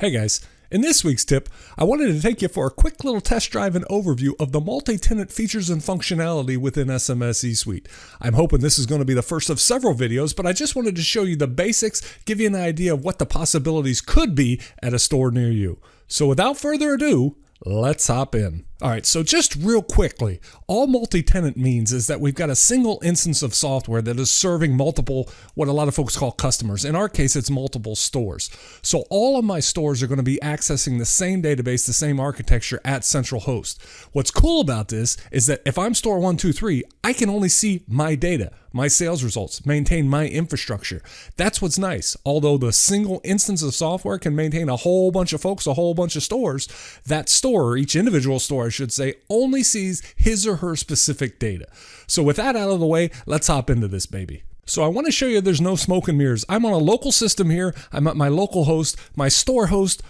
Hey guys, in this week's tip, I wanted to take you for a quick little test drive and overview of the multi-tenant features and functionality within SMS eSuite. I'm hoping this is going to be the first of several videos, but I just wanted to show you the basics, give you an idea of what the possibilities could be at a store near you. So without further ado, let's hop in. All right, so just real quickly, all multi-tenant means is that we've got a single instance of software that is serving multiple, what a lot of folks call customers. In our case, it's multiple stores. So all of my stores are going to be accessing the same database, the same architecture at central host. What's cool about this is that if I'm store 123, I can only see my data, my sales results, maintain my infrastructure. That's what's nice. Although the single instance of software can maintain a whole bunch of folks, a whole bunch of stores, that store, or each individual store, I should say, only sees his or her specific data. So with that out of the way, let's hop into this baby. So I want to show you there's no smoke and mirrors. I'm on a local system here. I'm at my local host. My store host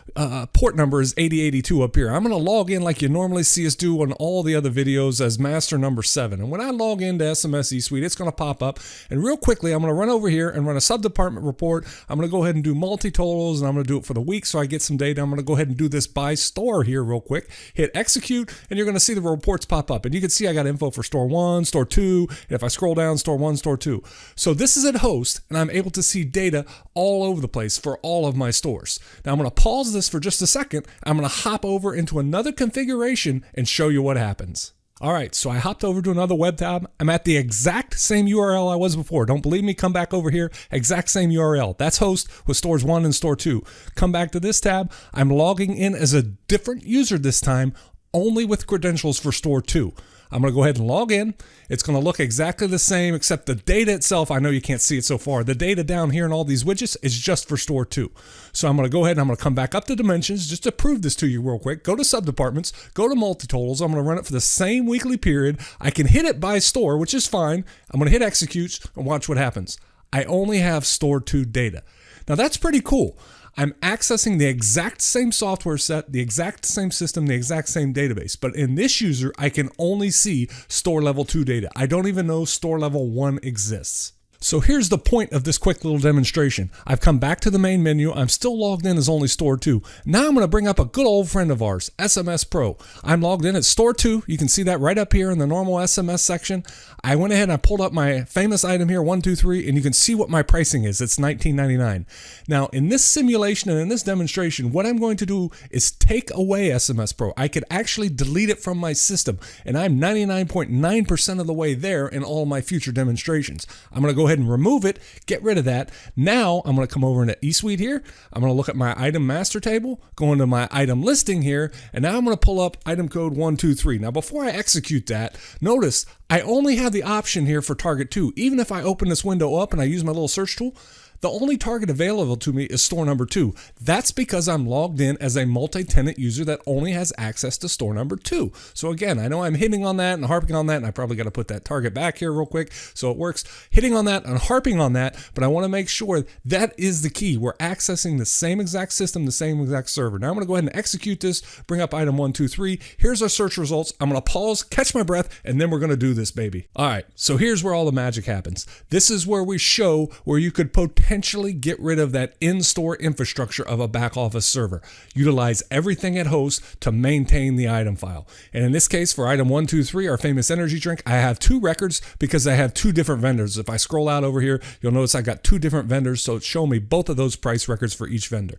port number is 8082 up here. I'm going to log in like you normally see us do on all the other videos as master number 7. And when I log into SMS eSuite, it's going to pop up. And real quickly, I'm going to run over here and run a sub-department report. I'm going to go ahead and do multi-totals, and I'm going to do it for the week so I get some data. I'm going to go ahead and do this by store here real quick. Hit execute, and you're going to see the reports pop up. And you can see I got info for store 1, store 2. And if I scroll down, store 1, store 2. So this is at host, and I'm able to see data all over the place for all of my stores. Now I'm going to pause this for just a second. I'm going to hop over into another configuration and show you what happens. All right, so I hopped over to another web tab. I'm at the exact same URL I was before. Don't believe me? Come back over here. Exact same URL. That's host with stores 1 and store 2. Come back to this tab. I'm logging in as a different user this time, only with credentials for store 2. I'm going to go ahead and log in. It's going to look exactly the same, except the data itself, I know you can't see it so far. The data down here in all these widgets is just for store 2. So I'm going to go ahead and I'm going to come back up to dimensions just to prove this to you real quick. Go to subdepartments, go to multi-totals. I'm going to run it for the same weekly period. I can hit it by store, which is fine. I'm going to hit execute and watch what happens. I only have store 2 data. Now that's pretty cool. I'm accessing the exact same software set, the exact same system, the exact same database. But in this user, I can only see store level 2 data. I don't even know store level 1 exists. So here's the point of this quick little demonstration. I've come back to the main menu. I'm still logged in as only store 2. Now I'm going to bring up a good old friend of ours, SMS Pro. I'm logged in at store 2. You can see that right up here in the normal SMS section. I went ahead and I pulled up my famous item here, 123, and you can see what my pricing is. It's $19.99. Now in this simulation and in this demonstration, what I'm going to do is take away SMS Pro. I could actually delete it from my system, and I'm 99.9% of the way there in all my future demonstrations. I'm going to go ahead and remove it, get rid of that. Now I'm going to come over into eSuite here. I'm going to look at my item master table, go into my item listing here, and now I'm going to pull up item code 123. Now before I execute that, notice I only have the option here for target 2. Even if I open this window up and I use my little search tool, the only target available to me is store number 2. That's because I'm logged in as a multi-tenant user that only has access to store number 2. So again, I know I'm hitting on that and harping on that, and I probably got to put that target back here real quick so it works. Hitting on that and harping on that, but I want to make sure that is the key. We're accessing the same exact system, the same exact server. Now I'm going to go ahead and execute this, bring up item 123. Here's our search results. I'm going to pause, catch my breath, and then we're going to do this baby. All right, so here's where all the magic happens. This is where we show where you could potentially get rid of that in-store infrastructure of a back office server. Utilize everything at host to maintain the item file. And in this case, for item 123, our famous energy drink, I have 2 records because I have 2 different vendors. If I scroll out over here, you'll notice I got 2 different vendors, so it's showing me both of those price records for each vendor.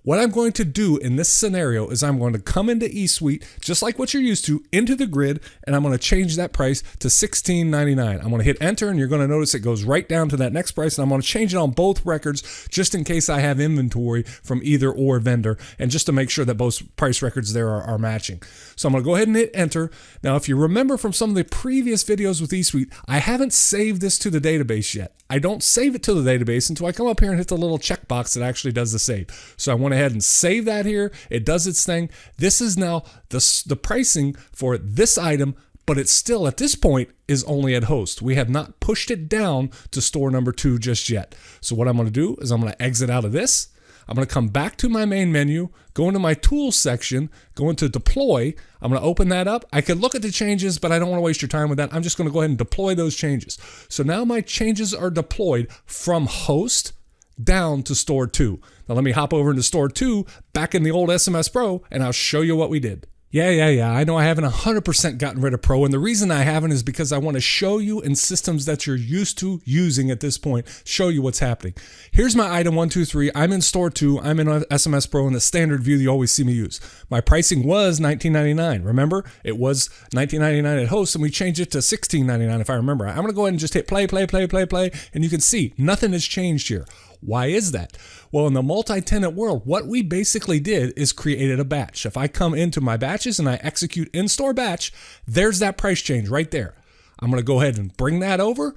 What I'm going to do in this scenario is I'm going to come into eSuite, just like what you're used to, into the grid, and I'm going to change that price to $16.99. I'm going to hit enter, and you're going to notice it goes right down to that next price, and I'm going to change it on both records just in case I have inventory from either or vendor, and just to make sure that both price records there are matching. So I'm going to go ahead and hit enter. Now, if you remember from some of the previous videos with eSuite, I haven't saved this to the database yet. I don't save it to the database until I come up here and hit the little checkbox that actually does the save. So I went ahead and save that here. It does its thing. This is now the pricing for this item, but it still at this point is only at host. We have not pushed it down to store number 2 just yet. So what I'm going to do is I'm going to exit out of this. I'm going to come back to my main menu, go into my tools section, go into deploy. I'm going to open that up. I could look at the changes, but I don't want to waste your time with that. I'm just going to go ahead and deploy those changes. So now my changes are deployed from host down to store 2. Now let me hop over into store 2, back in the old SMS Pro, and I'll show you what we did. Yeah. I know I haven't 100% gotten rid of Pro, and the reason I haven't is because I want to show you in systems that you're used to using at this point, show you what's happening. Here's my item 1, 2, 3. I'm in store 2. I'm in SMS Pro in the standard view that you always see me use. My pricing was $19.99. Remember, it was $19.99 at Host, and we changed it to $16.99 if I remember. I'm going to go ahead and just hit play, and you can see nothing has changed here. Why is that? Well, in the multi-tenant world, what we basically did is created a batch. If I come into my batches and I execute in-store batch, there's that price change right there. I'm going to go ahead and bring that over,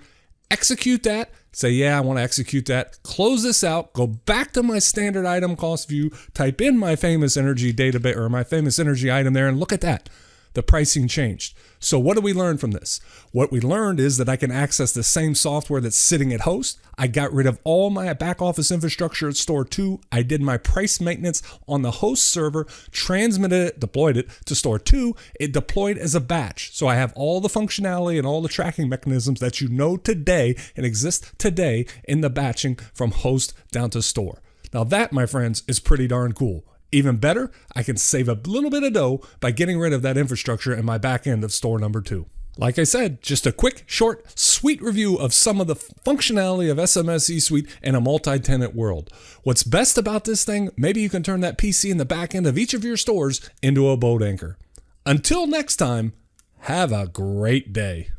execute that, say, yeah, I want to execute that, close this out, go back to my standard item cost view, type in my famous energy database or my famous energy item there, and look at that. The pricing changed. So what did we learn from this? What we learned is that I can access the same software that's sitting at Host. I got rid of all my back office infrastructure at store 2. I did my price maintenance on the Host server, transmitted it, deployed it to store 2. It deployed as a batch. So I have all the functionality and all the tracking mechanisms that you know today and exist today in the batching from Host down to store. Now that, my friends, is pretty darn cool. Even better, I can save a little bit of dough by getting rid of that infrastructure in my back end of store number 2. Like I said, just a quick, short, sweet review of some of the functionality of SMS eSuite in a multi-tenant world. What's best about this thing, maybe you can turn that PC in the back end of each of your stores into a boat anchor. Until next time, have a great day.